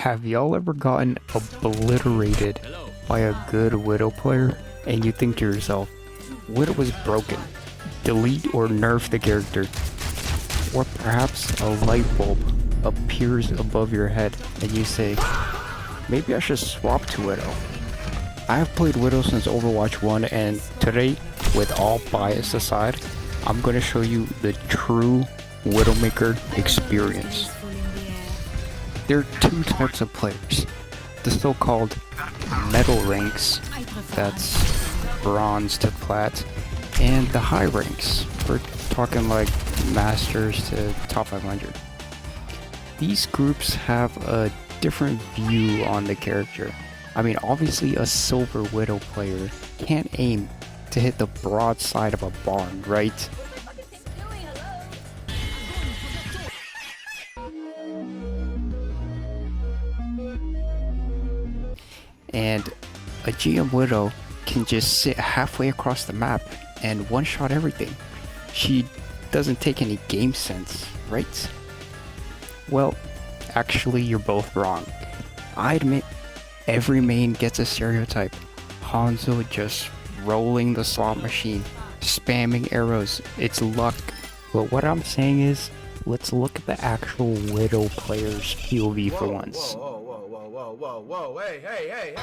Have y'all ever gotten obliterated by a good Widow player and you think to yourself, Widow is broken, delete or nerf the character? Or perhaps a light bulb appears above your head and you say, maybe I should swap to Widow. I have played Widow since Overwatch 1, and today, with all bias aside, I'm going to show you the true Widowmaker experience. There are two types of players. The so-called metal ranks, that's bronze to plat, and the high ranks, we're talking like masters to top 500. These groups have a different view on the character. I mean, obviously a silver Widow player can't aim to hit the broad side of a barn, right? And a GM Widow can just sit halfway across the map and one-shot everything. She doesn't take any game sense, right? Well, actually you're both wrong. I admit every main gets a stereotype. Hanzo just rolling the slot machine, spamming arrows, it's luck. But what I'm saying is, let's look at the actual Widow player's POV for once. Whoa, hey.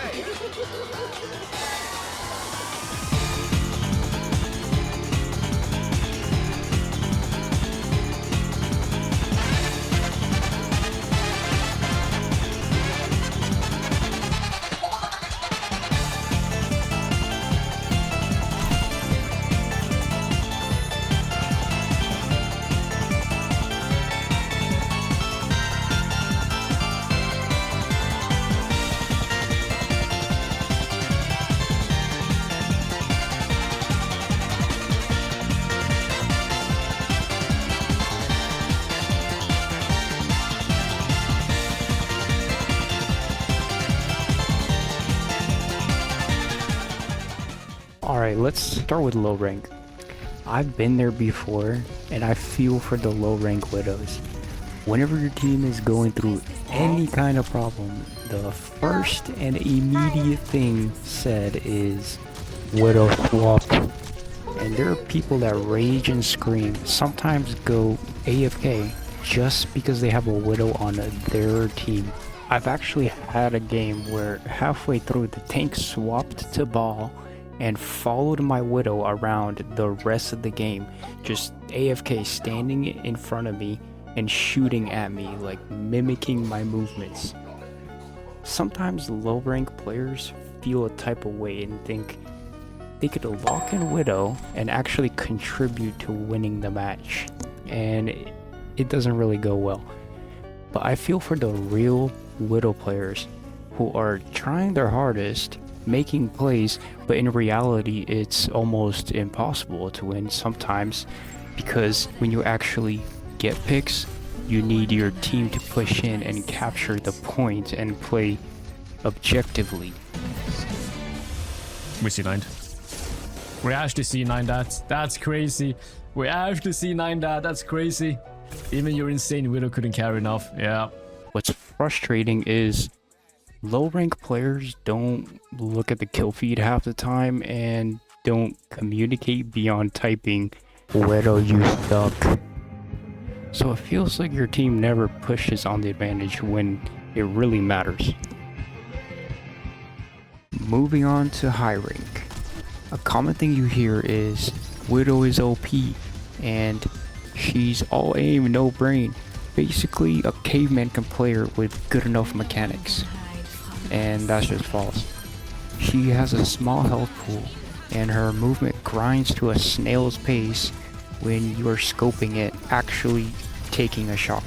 Alright, let's start with low rank. I've been there before, and I feel for the low rank Widows. Whenever your team is going through any kind of problem, the first and immediate thing said is Widow swap. And there are people that rage and scream, sometimes go AFK just because they have a Widow on their team. I've actually had a game where halfway through the tank swapped to ball and followed my Widow around the rest of the game, just AFK standing in front of me and shooting at me, like mimicking my movements. Sometimes low rank players feel a type of way and think they could lock in Widow and actually contribute to winning the match, and it doesn't really go well. But I feel for the real Widow players who are trying their hardest, making plays, but in reality it's almost impossible to win sometimes, because when you actually get picks, you need your team to push in and capture the point and play objectively. We C9'd. We actually C9'd that. That's crazy. We actually C9'd that. That's crazy. Even your insane Widow couldn't carry enough. Yeah. What's frustrating is low rank players don't look at the kill feed half the time and don't communicate beyond typing Widow you suck. So it feels like your team never pushes on the advantage when it really matters. Moving on to high rank. A common thing you hear is Widow is OP and she's all aim, no brain. Basically a caveman can play her with good enough mechanics. And that's just false. She has a small health pool and her movement grinds to a snail's pace when you are scoping it, actually taking a shot,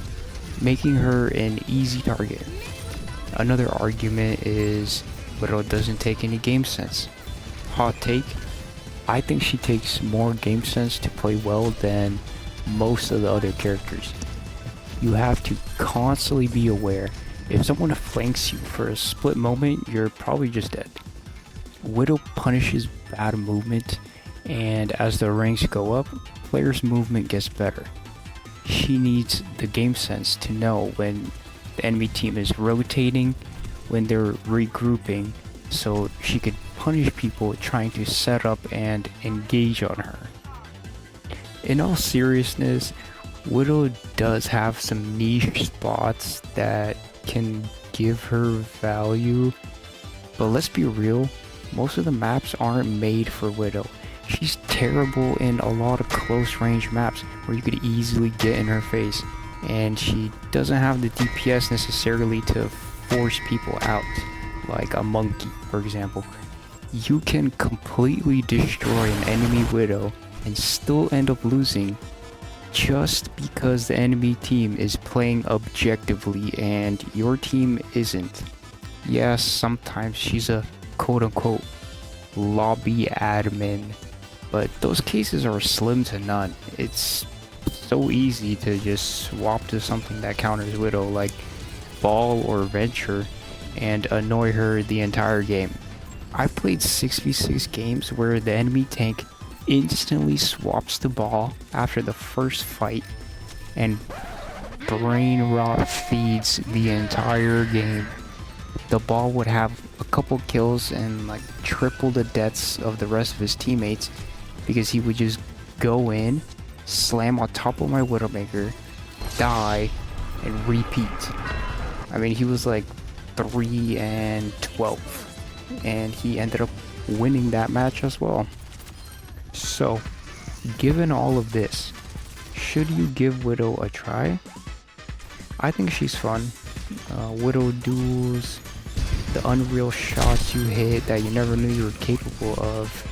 making her an easy target. Another argument is Widow doesn't take any game sense. Hot take, I think she takes more game sense to play well than most of the other characters. You have to constantly be aware. If someone flanks you for a split moment, you're probably just dead. Widow punishes bad movement, and as the ranks go up, players' movement gets better. She needs the game sense to know when the enemy team is rotating, when they're regrouping, so she could punish people trying to set up and engage on her. In all seriousness, Widow does have some niche spots that can give her value, but let's be real, most of the maps aren't made for Widow. She's terrible in a lot of close range maps where you could easily get in her face, and she doesn't have the DPS necessarily to force people out, like a monkey, for example. You can completely destroy an enemy Widow and still end up losing just because the enemy team is playing objectively and your team isn't. Yes, sometimes she's a quote-unquote lobby admin, but those cases are slim to none. It's so easy to just swap to something that counters Widow like Ball or Venture and annoy her the entire game. I've played 6v6 games where the enemy tank instantly swaps the Ball after the first fight and brain rot feeds the entire game. The Ball would have a couple kills and like triple the deaths of the rest of his teammates because he would just go in, slam on top of my Widowmaker, die, and repeat. I mean, he was like 3 and 12, and he ended up winning that match as well. So, given all of this, should you give Widow a try? I think she's fun. Widow duels, the unreal shots you hit that you never knew you were capable of,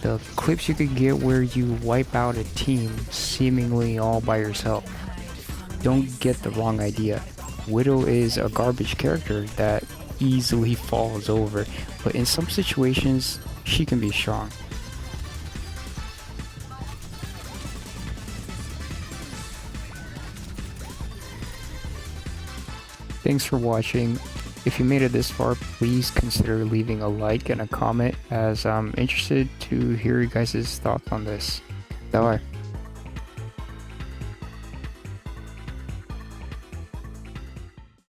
the clips you could get where you wipe out a team seemingly all by yourself. Don't get the wrong idea. Widow is a garbage character that easily falls over, but in some situations, she can be strong. Thanks for watching. If you made it this far, please consider leaving a like and a comment, as I'm interested to hear you guys' thoughts on this. Bye.